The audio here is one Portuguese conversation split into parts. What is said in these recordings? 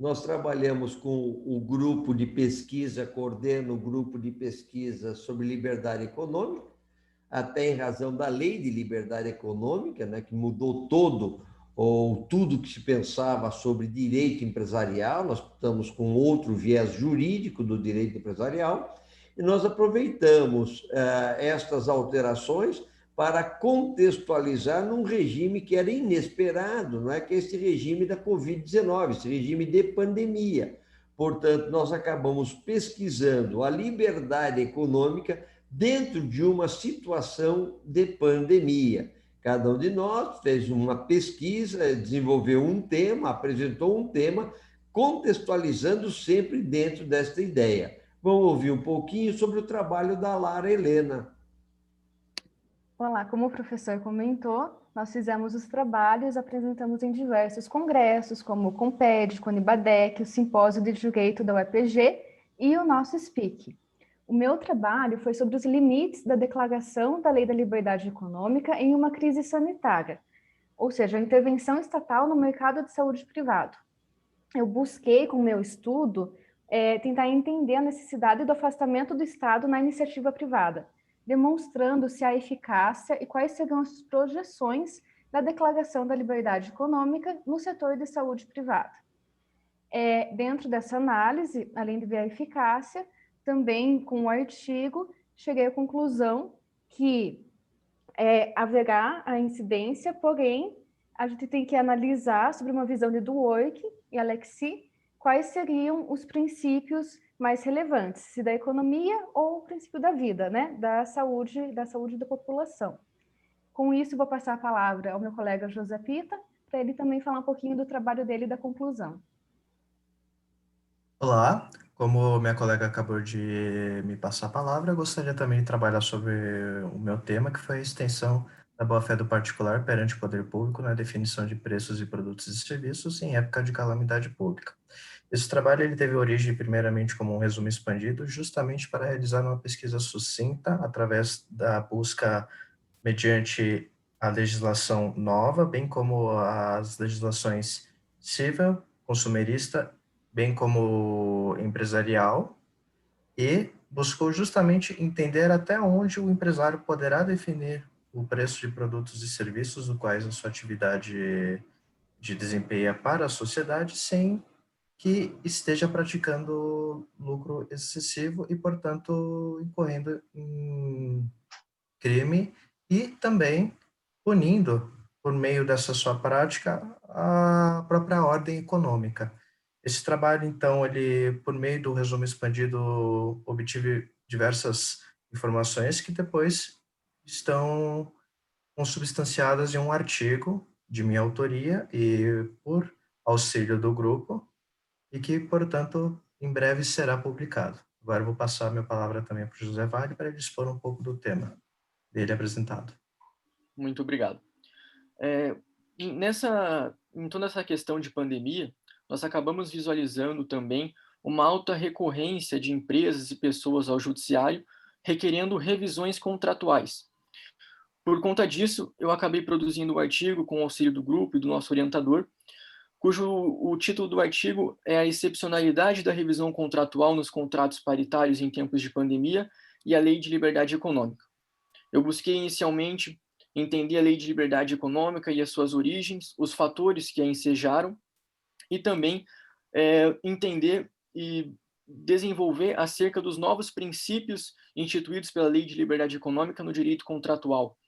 Nós trabalhamos com o grupo de pesquisa, coordeno o grupo de pesquisa sobre liberdade econômica, até em razão da lei de liberdade econômica, né, que mudou todo ou tudo que se pensava sobre direito empresarial. Nós estamos com outro viés jurídico do direito empresarial, e nós aproveitamos estas alterações para contextualizar num regime que era inesperado, não é? Que é esse regime da Covid-19, esse regime de pandemia. Portanto, nós acabamos pesquisando a liberdade econômica dentro de uma situação de pandemia. Cada um de nós fez uma pesquisa, desenvolveu um tema, apresentou um tema, contextualizando sempre dentro desta ideia. Vamos ouvir um pouquinho sobre o trabalho da Lara Helena. Olá, como o professor comentou, nós fizemos os trabalhos, apresentamos em diversos congressos, como o Comped, Conibadec, o Simpósio de Direito da UEPG e o nosso SPIC. O meu trabalho foi sobre os limites da declaração da Lei da Liberdade Econômica em uma crise sanitária, ou seja, a intervenção estatal no mercado de saúde privado. Eu busquei, com o meu estudo, tentar entender a necessidade do afastamento do Estado na iniciativa privada, demonstrando-se a eficácia e quais serão as projeções da Declaração da Liberdade Econômica no setor de saúde privada. Dentro dessa análise, além de ver a eficácia, também com o artigo, cheguei à conclusão que haverá a incidência, porém, a gente tem que analisar sobre uma visão de Dwork e Alexis quais seriam os princípios mais relevantes, se da economia ou o princípio da vida, né? Da saúde da população. Com isso, vou passar a palavra ao meu colega José Pita, para ele também falar um pouquinho do trabalho dele e da conclusão. Olá, como minha colega acabou de me passar a palavra, eu gostaria também de trabalhar sobre o meu tema, que foi a extensão da boa-fé do particular perante o poder público na definição de preços de produtos e serviços em época de calamidade pública. Esse trabalho ele teve origem primeiramente como um resumo expandido, justamente para realizar uma pesquisa sucinta através da busca mediante a legislação nova, bem como as legislações civil, consumerista, bem como empresarial, e buscou justamente entender até onde o empresário poderá definir o preço de produtos e serviços, os quais a sua atividade de desempenha para a sociedade, sem que esteja praticando lucro excessivo e, portanto, incorrendo em crime e também punindo, por meio dessa sua prática, a própria ordem econômica. Esse trabalho, então, ele, por meio do resumo expandido, obtive diversas informações que depois estão consubstanciadas em um artigo de minha autoria e por auxílio do grupo, e que, portanto, em breve será publicado. Agora eu vou passar a minha palavra também para o José Vale para ele expor um pouco do tema dele apresentado. Muito obrigado. Em toda essa questão de pandemia, nós acabamos visualizando também uma alta recorrência de empresas e pessoas ao judiciário requerendo revisões contratuais. Por conta disso, eu acabei produzindo um artigo com o auxílio do grupo e do nosso orientador, o título do artigo é a excepcionalidade da revisão contratual nos contratos paritários em tempos de pandemia e a Lei de Liberdade Econômica. Eu busquei inicialmente entender a Lei de Liberdade Econômica e as suas origens, os fatores que a ensejaram, e também entender e desenvolver acerca dos novos princípios instituídos pela Lei de Liberdade Econômica no direito contratual.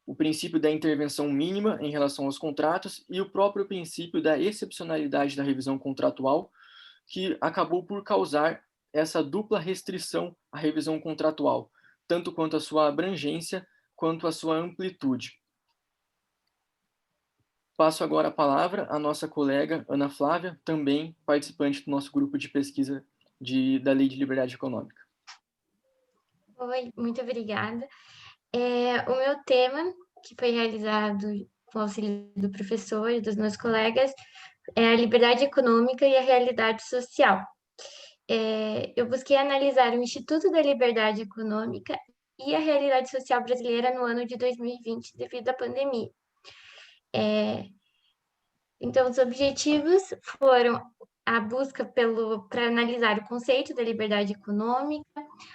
O princípio da intervenção mínima em relação aos contratos e o próprio princípio da excepcionalidade da revisão contratual, que acabou por causar essa dupla restrição à revisão contratual, tanto quanto a sua abrangência, quanto a sua amplitude. Passo agora a palavra à nossa colega Ana Flávia, também participante do nosso grupo de pesquisa da Lei de Liberdade Econômica. Oi, muito obrigada. O meu tema, que foi realizado com o auxílio do professor e dos meus colegas, é a liberdade econômica e a realidade social. Eu busquei analisar o Instituto da Liberdade Econômica e a realidade social brasileira no ano de 2020, devido à pandemia. Então, os objetivos foram a busca para analisar o conceito da liberdade econômica,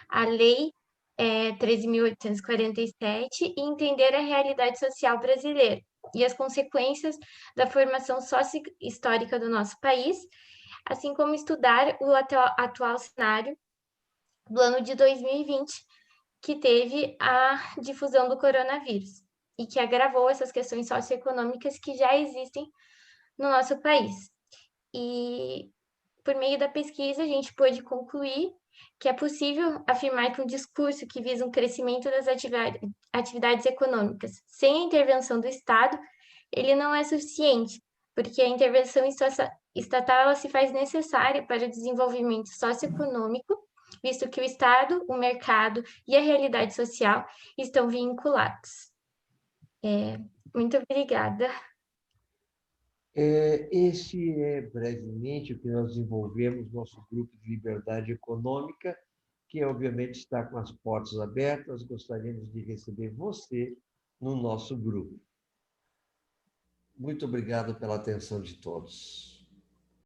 a Lei 13.847 e entender a realidade social brasileira e as consequências da formação sócio-histórica do nosso país, assim como estudar o atual cenário do ano de 2020, que teve a difusão do coronavírus e que agravou essas questões socioeconômicas que já existem no nosso país. E, por meio da pesquisa, a gente pôde concluir que é possível afirmar que um discurso que visa um crescimento das atividades econômicas sem a intervenção do Estado, ele não é suficiente, porque a intervenção estatal ela se faz necessária para o desenvolvimento socioeconômico, visto que o Estado, o mercado e a realidade social estão vinculados. Muito obrigada. Este é brevemente o que nós desenvolvemos, nosso grupo de liberdade econômica, que obviamente está com as portas abertas. Gostaríamos de receber você no nosso grupo. Muito obrigado pela atenção de todos.